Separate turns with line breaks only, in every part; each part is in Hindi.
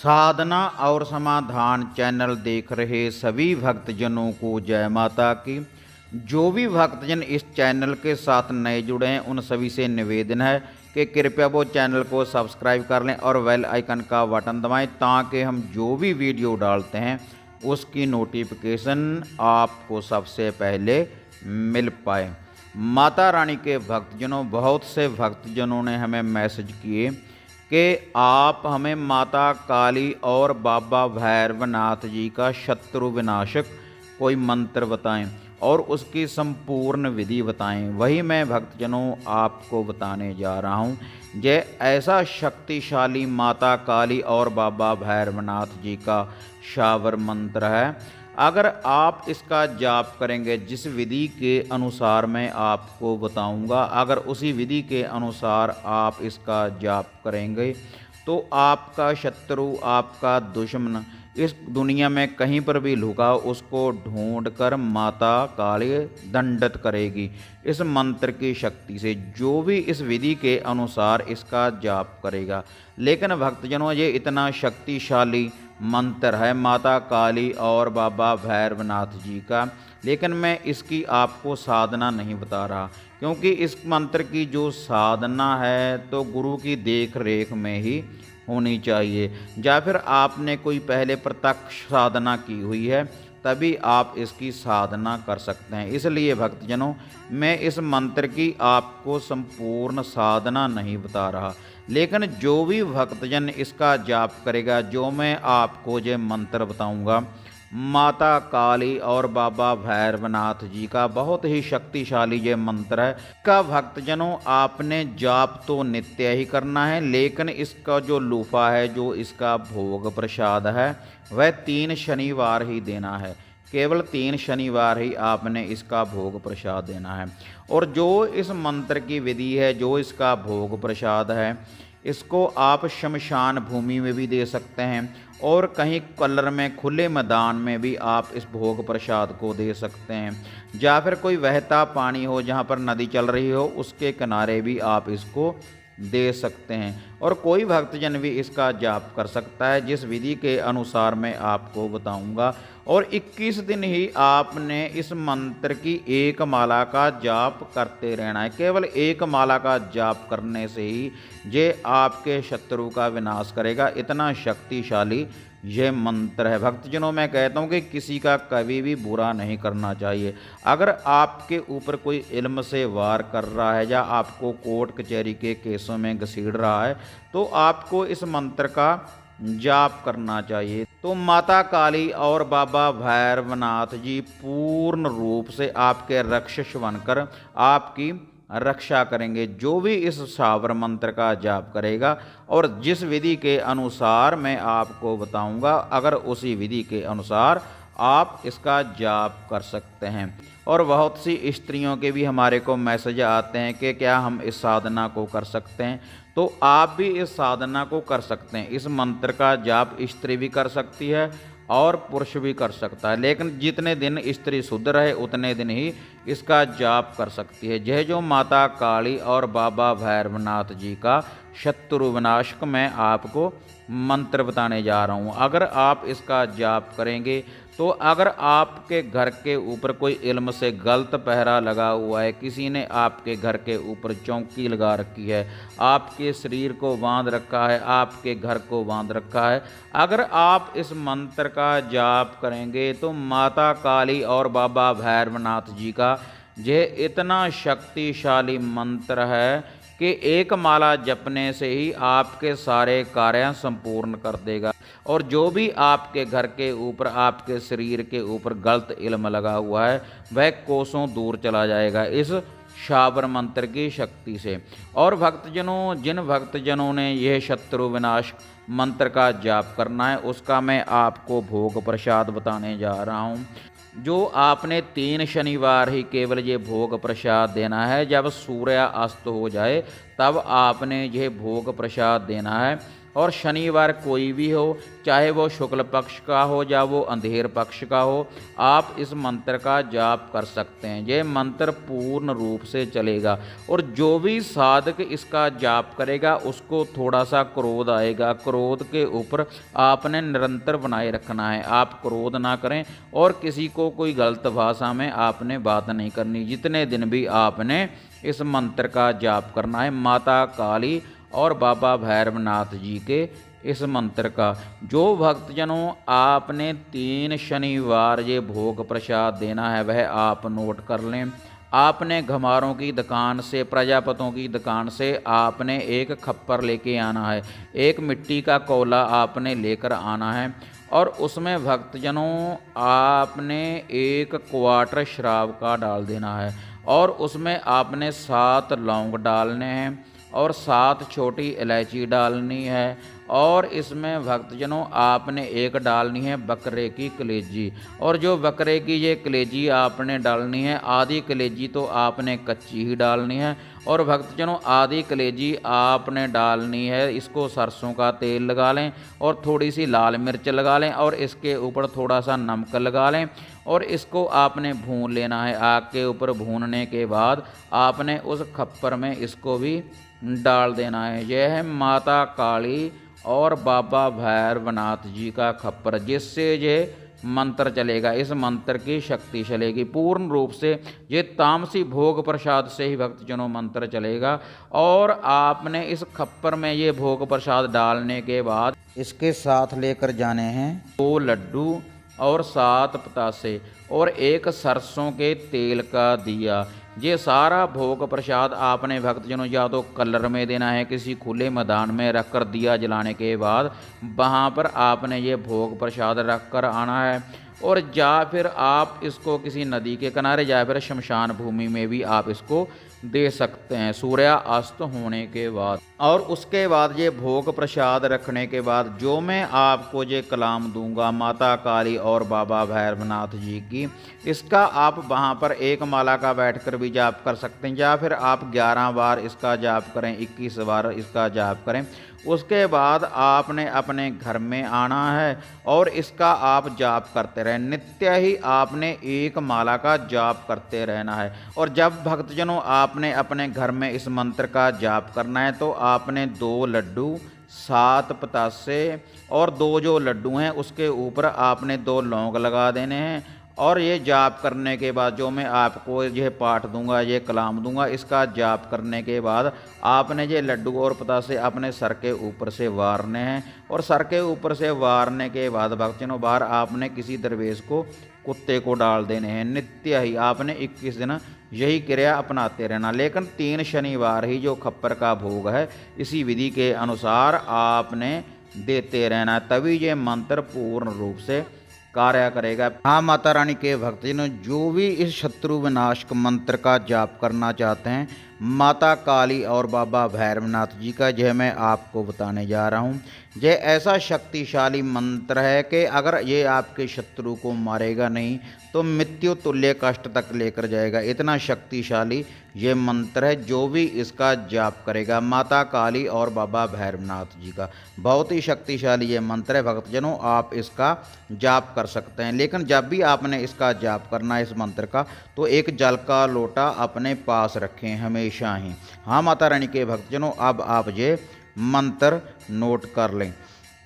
साधना और समाधान चैनल देख रहे सभी भक्तजनों को जय माता की। जो भी भक्तजन इस चैनल के साथ नए जुड़े हैं उन सभी से निवेदन है कि कृपया वो चैनल को सब्सक्राइब कर लें और बेल आइकन का बटन दबाएं ताकि हम जो भी वीडियो डालते हैं उसकी नोटिफिकेशन आपको सबसे पहले मिल पाए। माता रानी के भक्तजनों, बहुत से भक्तजनों ने हमें मैसेज किए कि आप हमें माता काली और बाबा भैरवनाथ जी का शत्रु विनाशक कोई मंत्र बताएं और उसकी संपूर्ण विधि बताएं। वही मैं भक्तजनों आपको बताने जा रहा हूं। ये ऐसा शक्तिशाली माता काली और बाबा भैरवनाथ जी का शावर मंत्र है। अगर आप इसका जाप करेंगे, जिस विधि के अनुसार मैं आपको बताऊंगा, अगर उसी विधि के अनुसार आप इसका जाप करेंगे तो आपका शत्रु, आपका दुश्मन इस दुनिया में कहीं पर भी लुका हो उसको ढूंढकर माता काली दंडित करेगी इस मंत्र की शक्ति से, जो भी इस विधि के अनुसार इसका जाप करेगा। लेकिन भक्तजनों, ये इतना शक्तिशाली मंत्र है माता काली और बाबा भैरवनाथ जी का, लेकिन मैं इसकी आपको साधना नहीं बता रहा, क्योंकि इस मंत्र की जो साधना है तो गुरु की देख रेख में ही होनी चाहिए, या फिर आपने कोई पहले प्रत्यक्ष साधना की हुई है तभी आप इसकी साधना कर सकते हैं। इसलिए भक्तजनों, मैं इस मंत्र की आपको संपूर्ण साधना नहीं बता रहा, लेकिन जो भी भक्तजन इसका जाप करेगा, जो मैं आपको ये मंत्र बताऊंगा माता काली और बाबा भैरवनाथ जी का, बहुत ही शक्तिशाली ये मंत्र है। इसका भक्तजनों आपने जाप तो नित्य ही करना है, लेकिन इसका जो लूफा है, जो इसका भोग प्रसाद है, वह 3 शनिवार ही देना है। केवल 3 शनिवार ही आपने इसका भोग प्रसाद देना है। और जो इस मंत्र की विधि है, जो इसका भोग प्रसाद है, इसको आप शमशान भूमि में भी दे सकते हैं और कहीं कलर में खुले मैदान में भी आप इस भोग प्रसाद को दे सकते हैं, या फिर कोई बहता पानी हो जहाँ पर नदी चल रही हो उसके किनारे भी आप इसको दे सकते हैं। और कोई भक्तजन भी इसका जाप कर सकता है, जिस विधि के अनुसार मैं आपको बताऊंगा। और 21 दिन ही आपने इस मंत्र की एक माला का जाप करते रहना है। केवल एक माला का जाप करने से ही ये आपके शत्रु का विनाश करेगा। इतना शक्तिशाली यह मंत्र है। भक्तजनों, मैं कहता हूँ कि किसी का कभी भी बुरा नहीं करना चाहिए। अगर आपके ऊपर कोई इल्म से वार कर रहा है या आपको कोर्ट कचहरी के केसों में घसीट रहा है तो आपको इस मंत्र का जाप करना चाहिए। तो माता काली और बाबा भैरवनाथ जी पूर्ण रूप से आपके रक्षक बनकर आपकी रक्षा करेंगे। जो भी इस शावर मंत्र का जाप करेगा और जिस विधि के अनुसार मैं आपको बताऊंगा, अगर उसी विधि के अनुसार आप इसका जाप कर सकते हैं। और बहुत सी स्त्रियों के भी हमारे को मैसेज आते हैं कि क्या हम इस साधना को कर सकते हैं, तो आप भी इस साधना को कर सकते हैं। इस मंत्र का जाप स्त्री भी कर सकती है और पुरुष भी कर सकता है, लेकिन जितने दिन स्त्री शुद्ध रहे उतने दिन ही इसका जाप कर सकती है। यह जो माता काली और बाबा भैरवनाथ जी का शत्रु विनाशक मैं आपको मंत्र बताने जा रहा हूँ। अगर आप इसका जाप करेंगे तो अगर आपके घर के ऊपर कोई इल्म से गलत पहरा लगा हुआ है, किसी ने आपके घर के ऊपर चौकी लगा रखी है, आपके शरीर को बांध रखा है, आपके घर को बांध रखा है, अगर आप इस मंत्र का जाप करेंगे तो माता काली और बाबा भैरवनाथ जी का यह इतना शक्तिशाली मंत्र है कि एक माला जपने से ही आपके सारे कार्य संपूर्ण कर देगा। और जो भी आपके घर के ऊपर, आपके शरीर के ऊपर गलत इल्म लगा हुआ है वह कोसों दूर चला जाएगा इस शावर मंत्र की शक्ति से। और भक्तजनों, जिन भक्तजनों ने यह शत्रु विनाश मंत्र का जाप करना है उसका मैं आपको भोग प्रसाद बताने जा रहा हूँ। जो आपने 3 शनिवार ही केवल ये भोग प्रसाद देना है। जब सूर्य अस्त हो जाए तब आपने यह भोग प्रसाद देना है और शनिवार कोई भी हो, चाहे वो शुक्ल पक्ष का हो या वो अंधेर पक्ष का हो, आप इस मंत्र का जाप कर सकते हैं। ये मंत्र पूर्ण रूप से चलेगा और जो भी साधक इसका जाप करेगा उसको थोड़ा सा क्रोध आएगा। क्रोध के ऊपर आपने निरंतर बनाए रखना है, आप क्रोध ना करें और किसी को कोई गलत भाषा में आपने बात नहीं करनी। जितने दिन भी आपने इस मंत्र का जाप करना है माता काली और बाबा भैरवनाथ जी के इस मंत्र का। जो भक्तजनों आपने 3 शनिवार ये भोग प्रसाद देना है वह आप नोट कर लें। आपने घमारों की दुकान से, प्रजापतों की दुकान से आपने एक खप्पर लेके आना है, एक मिट्टी का कोला आपने लेकर आना है और उसमें भक्तजनों आपने 1 क्वार्टर शराब का डाल देना है और उसमें आपने 7 लौंग डालने हैं और 7 छोटी इलायची डालनी है और इसमें भक्तजनों आपने एक डालनी है बकरे की कलेजी। और जो बकरे की ये कलेजी आपने डालनी है, आधी कलेजी तो आपने कच्ची ही डालनी है और भक्तजनों आधी कलेजी आपने डालनी है। इसको सरसों का तेल लगा लें और थोड़ी सी लाल मिर्च लगा लें और इसके ऊपर थोड़ा सा नमक लगा लें और इसको आपने भून लेना है। आग के ऊपर भूनने के बाद आपने उस खप्पर में इसको भी डाल देना है। यह है माता काली और बाबा भैरवनाथ जी का खप्पर, जिससे ये मंत्र चलेगा। इस मंत्र की शक्ति चलेगी पूर्ण रूप से। ये तामसी भोग प्रसाद से ही भक्तजनों मंत्र चलेगा और आपने इस खप्पर में ये भोग प्रसाद डालने के बाद इसके साथ लेकर जाने हैं 2 लड्डू और 7 पतासे और 1 सरसों के तेल का दिया। ये सारा भोग प्रसाद आपने भक्तजनों या तो कलर में देना है, किसी खुले मैदान में रखकर दिया जलाने के बाद वहाँ पर आपने ये भोग प्रसाद रख कर आना है और या फिर आप इसको किसी नदी के किनारे या फिर शमशान भूमि में भी आप इसको दे सकते हैं सूर्यास्त होने के बाद। और उसके बाद ये भोग प्रसाद रखने के बाद जो मैं आपको ये कलाम दूंगा माता काली और बाबा भैरवनाथ जी की, इसका आप वहाँ पर 1 माला का बैठकर भी जाप कर सकते हैं या फिर आप 11 बार इसका जाप करें, 21 बार इसका जाप करें। उसके बाद आपने अपने घर में आना है और इसका आप जाप करते रहें। नित्य ही आपने 1 माला का जाप करते रहना है। और जब भक्तजनों आपने अपने घर में इस मंत्र का जाप करना है तो आपने 2 लड्डू, 7 पतासे और 2 जो लड्डू हैं उसके ऊपर आपने 2 लौंग लगा देने हैं। और ये जाप करने के बाद जो मैं आपको यह पाठ दूंगा, ये कलाम दूंगा, इसका जाप करने के बाद आपने ये लड्डू और पतासे अपने सर के ऊपर से वारने हैं और सर के ऊपर से वारने के बाद भक्तजनों बाहर आपने किसी दरवेश को, कुत्ते को डाल देने हैं। नित्य ही आपने 21 दिन यही क्रिया अपनाते रहना, लेकिन 3 शनिवार ही जो खप्पर का भोग है इसी विधि के अनुसार आपने देते रहना, तभी ये मंत्र पूर्ण रूप से कार्य करेगा। हाँ माता रानी के भक्तजनों, जो भी इस शत्रु विनाशक मंत्र का जाप करना चाहते हैं माता काली और बाबा भैरवनाथ जी का, यह मैं आपको बताने जा रहा हूँ। यह ऐसा शक्तिशाली मंत्र है कि अगर ये आपके शत्रु को मारेगा नहीं तो मृत्यु तुल्य कष्ट तक लेकर जाएगा। इतना शक्तिशाली ये मंत्र है। जो भी इसका जाप करेगा माता काली और बाबा भैरवनाथ जी का, बहुत ही शक्तिशाली ये मंत्र है भक्तजनों। आप इसका जाप कर सकते हैं, लेकिन जब भी आपने इसका जाप करना है इस मंत्र का तो एक जल का लोटा अपने पास रखें हमेशा ही। हाँ माता रानी के भक्तजनों, अब आप ये मंत्र नोट कर लें।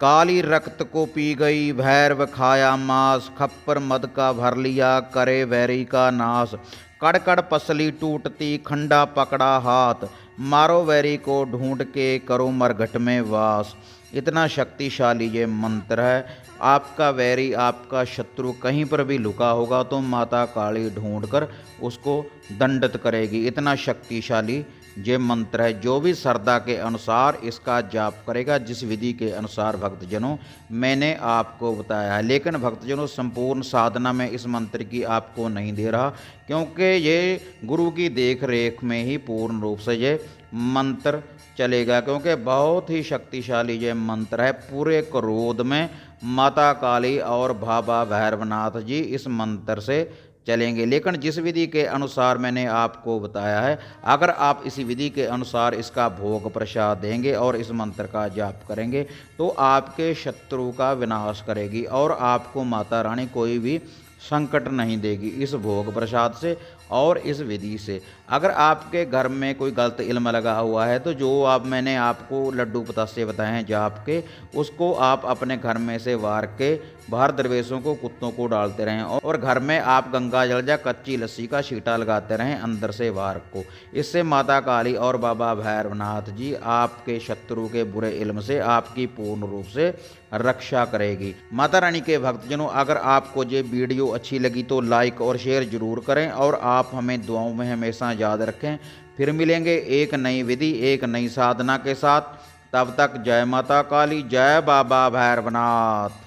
काली रक्त को पी गई, भैरव खाया मांस, खप्पर मद का भर लिया, करे वैरी का नाश। कड़कड़ पसली टूटती, खंडा पकड़ा हाथ, मारो वैरी को ढूंढ के, करो मरघट में वास। इतना शक्तिशाली ये मंत्र है। आपका वैरी, आपका शत्रु कहीं पर भी लुका होगा तो माता काली ढूंढकर उसको दंडित करेगी। इतना शक्तिशाली ये मंत्र है। जो भी श्रद्धा के अनुसार इसका जाप करेगा, जिस विधि के अनुसार भक्तजनों मैंने आपको बताया है, लेकिन भक्तजनों संपूर्ण साधना में इस मंत्र की आपको नहीं दे रहा, क्योंकि ये गुरु की देख रेख में ही पूर्ण रूप से ये मंत्र चलेगा, क्योंकि बहुत ही शक्तिशाली ये मंत्र है। पूरे क्रोध में माता काली और बाबा भैरवनाथ जी इस मंत्र से चलेंगे। लेकिन जिस विधि के अनुसार मैंने आपको बताया है, अगर आप इसी विधि के अनुसार इसका भोग प्रसाद देंगे और इस मंत्र का जाप करेंगे तो आपके शत्रु का विनाश करेगी और आपको माता रानी कोई भी संकट नहीं देगी इस भोग प्रसाद से और इस विधि से। अगर आपके घर में कोई गलत इल्म लगा हुआ है तो जो मैंने आपको लड्डू बतासे बताए हैं जाप के, उसको आप अपने घर में से वार के बाहर दरवेशों को, कुत्तों को डालते रहें और घर में आप गंगा जल या कच्ची लस्सी का छींटा लगाते रहें अंदर से बाहर को। इससे माता काली और बाबा भैरवनाथ जी आपके शत्रु के बुरे इल्म से आपकी पूर्ण रूप से रक्षा करेगी। माता रानी के भक्तजनों, अगर आपको ये वीडियो अच्छी लगी तो लाइक और शेयर जरूर करें और आप हमें दुआओं में हमेशा याद रखें। फिर मिलेंगे एक नई विधि, एक नई साधना के साथ। तब तक जय माता काली, जय बाबा भैरवनाथ।